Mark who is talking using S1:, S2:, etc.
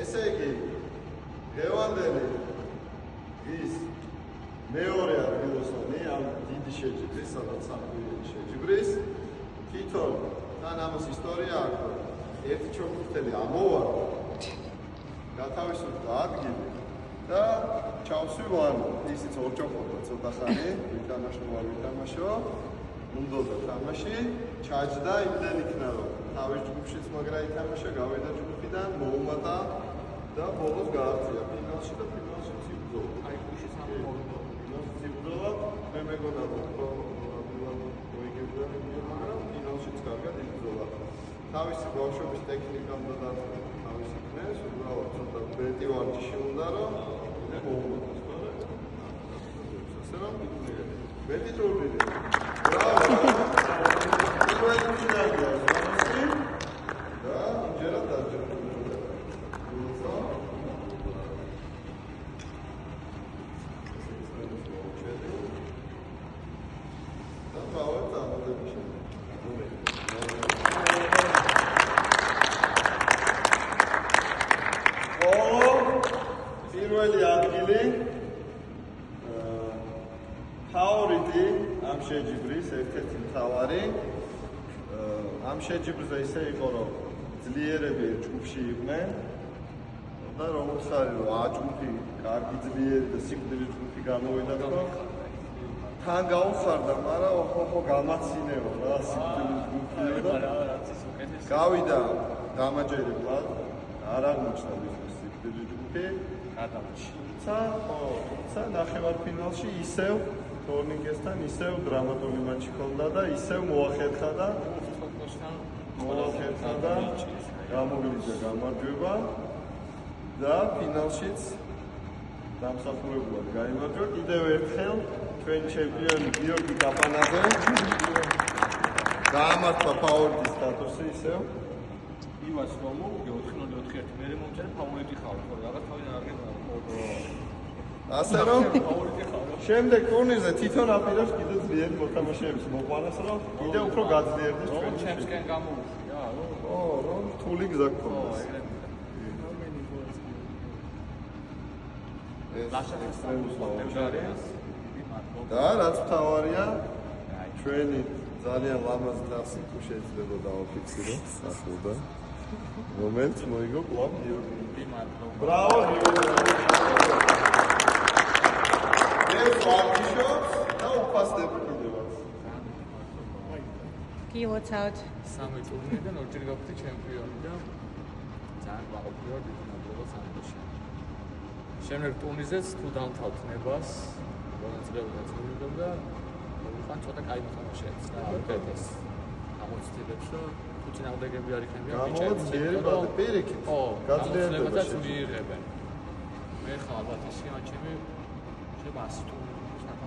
S1: ესე იგი გევანდელი ის მეორე ადგილოსანი ამ დიდი შეჯიბრის, სადაც სამკვირველი შეჯიბრის თვითონ თან ამას ისტორია აქვს, ერთი ჩოგბურთელი ამოვარდა, გათავისუფლდა ადგილი და ჩავსვივარ ისიც ორჯოხობდა ცოტა ხანი, ვითამაშო, უნდოდა თამაში, ჩაჯდა იმდენ იქნა რომ თავის ჯგუფშიც მაგრა ითამაშა, გავიდა ჯგუფიდან, მოუმატა და ბოლოს გააღწია ფინალში და ფინალში იბრძოლა. აი გუშინ სამმოიგო. ფინალში იბრძოლა, მე მეგონა რომ მოიგებდა, მაგრამ ფინალშიც კარგად იბრძოლა. თავისი ბავშვობის ტექნიკამ და თავისი ქნეს, უბრალოდ ცოტა ბეტი ვარჯიში უნდა რომ მოუმატოს, ხო? ასე რომ ბეტი ტურნირი. ბრავო. პირველი ადგილი ფავორიტი ამ შეჯიბრის ერთ-ერთი მთავარი ამ შეჯიბრზე ისე იყო რომ ძლიერები ჯგუფში იყვნენ და როგორც არის რომ აჯგუფი კარგი ძლიერი და სიკვდილი ჯგუფი გამოვიდა თქო თან გაუხარდა მაგრამ ოჰო გამაცინეო რა სიკვდილი ჯგუფი და გავიდა დამაჯერებლად არ აღმოჩნდა ის სიკვდილი ჯგუფი თუმცა ნახევარფინალში ისევ თორნიკესთან ისევ დრამატული მატჩი ჰქონდა და ისევ მოახერხა და გამოგვიძა გამარჯვება და ფინალშიც დამსახურებულად გაიმარჯვა კიდევ ერთხელ ჩვენი ჩემპიონი გიორგი კაპანაძე გაამართლა ფავორიტის სტატუსი ისევ
S2: იმას რომ მოვიგე 4-0-4-1 მე მომწერე ფავორიტი ხარ ხო რაღაც თავიდან არ გეუბნება
S1: ასე რომ შემდეგ ტურნირზე თვითონ აპირებს კიდე ძლიერი მოთამაშეების მოყვანას რომ კიდე უფრო გაძლიერდეს
S2: ჩვენ ჩემსკენ გამოვუხი რა
S1: ო რომ რთული გზა გქონდეს და რაც მთავარია ჩვენი ძალიან ლამაზი თასი თუ შეიძლება დავაფიქსიროთ ახლა მომენტ მოიგო კლუბ გიორგი ბრავო გიორგი
S3: He what's out.
S2: სამი ტურნირიდან ორჯერ გავხდი ჩემპიონი და ძალიან ვაღებია დიდმოწყობა სამში. შემდეგ ტურნირზეც თუ დავთავთ ნებას, მონაწილეობა და ვიყან ცოტა კაი მოთამაშეებს და აკეთეს. გამოცდილებს რომ თუ წინააღმდეგები არ იქნებიან
S1: გამოცდილებად პირიქით.
S2: გაძლიერებაც მიიღებენ. მე ხალხად ისე მაჩები შეიძლება 100